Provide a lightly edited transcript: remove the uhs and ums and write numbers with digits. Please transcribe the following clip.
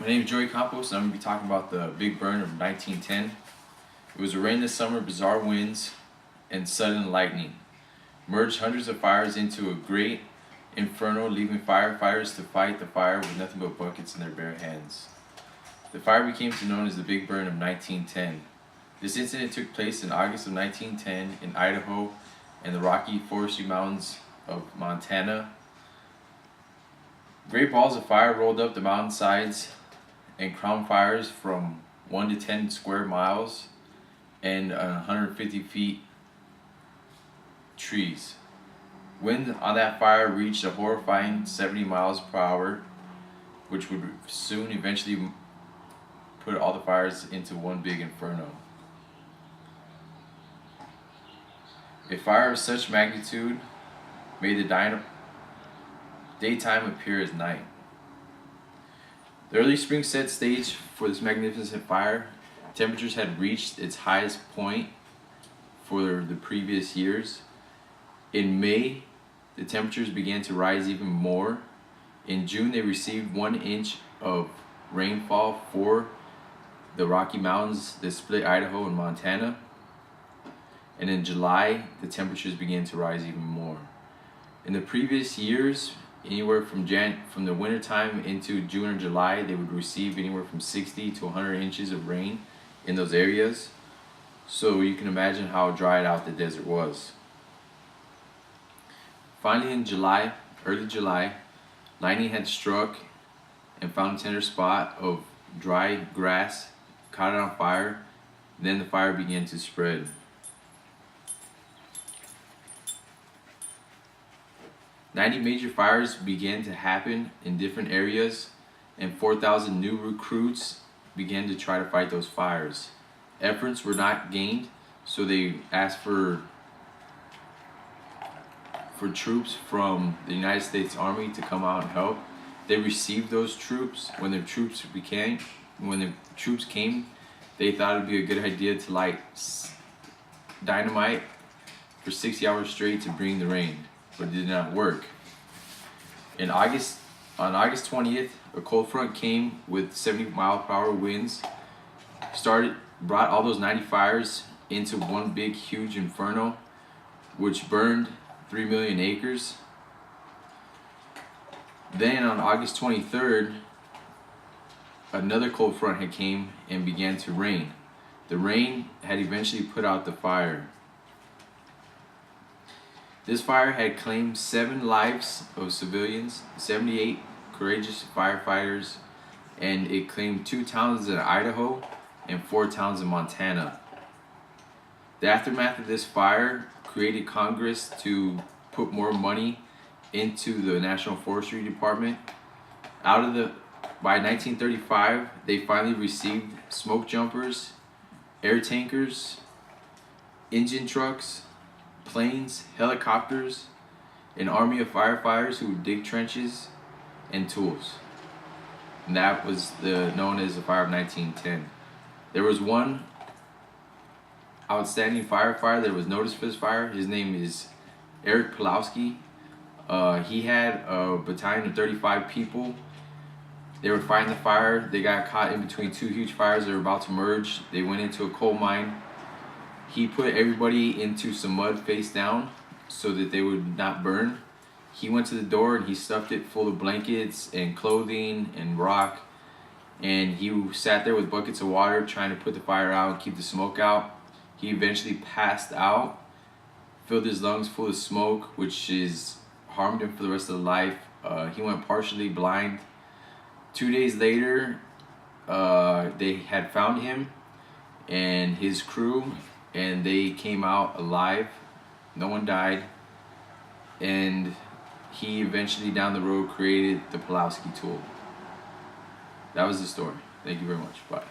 name is Joey Campos, and I'm going to be talking about the Big Burn of 1910. It was a rainless summer, bizarre winds, and sudden lightning merged hundreds of fires into a great inferno, leaving firefighters to fight the fire with nothing but buckets in their bare hands. The fire became known as the Big Burn of 1910. This incident took place in August of 1910 in Idaho and the Rocky Foresty Mountains of Montana. Great balls of fire rolled up the mountainsides and crowned fires from 1 to 10 square miles and 150 feet trees. Wind on that fire reached a horrifying 70 miles per hour, which would soon eventually put all the fires into one big inferno. A fire of such magnitude made the daytime appear as night. The early spring set stage for this magnificent fire. Temperatures had reached its highest point for the previous years. In May, the temperatures began to rise even more. In June, they received 1 inch of rainfall for the Rocky Mountains that split Idaho and Montana. And in July, the temperatures began to rise even more. In the previous years, anywhere from the winter time into June or July, they would receive anywhere from 60 to 100 inches of rain in those areas. So you can imagine how dried out the desert was. Finally in July, early July, lightning had struck and found a tender spot of dry grass, caught it on fire. Then the fire began to spread. 90 major fires began to happen in different areas, and 4,000 new recruits began to try to fight those fires. Efforts were not gained, so they asked for troops from the United States Army to come out and help. They received those troops. When the troops came, they thought it'd be a good idea to light dynamite for 60 hours straight to bring the rain, but it did not work. On August 20th, a cold front came with 70-mile-per-hour winds, brought all those 90 fires into one big, huge inferno, which burned 3 million acres. Then on August 23rd, another cold front had came and began to rain. The rain had eventually put out the fire. This fire had claimed 7 lives of civilians, 78 courageous firefighters, and it claimed 2 towns in Idaho and 4 towns in Montana. The aftermath of this fire created Congress to put more money into the National Forestry Department. By 1935, they finally received smoke jumpers, air tankers, engine trucks, planes, helicopters, an army of firefighters who would dig trenches, and tools. And that was known as the Fire of 1910. There was one outstanding firefighter that was noticed for this fire. His name is Eric Pulowski. He had a battalion of 35 people. They were fighting the fire. They got caught in between 2 huge fires that were about to merge. They went into a coal mine. He put everybody into some mud face down so that they would not burn. He went to the door and he stuffed it full of blankets and clothing and rock. And he sat there with buckets of water trying to put the fire out and keep the smoke out. He eventually passed out, filled his lungs full of smoke, which harmed him for the rest of his life. He went partially blind. 2 days later, they had found him and his crew, and they came out alive. No one died. And he eventually down the road created the Pulowski tool. That was the story. Thank you very much. Bye.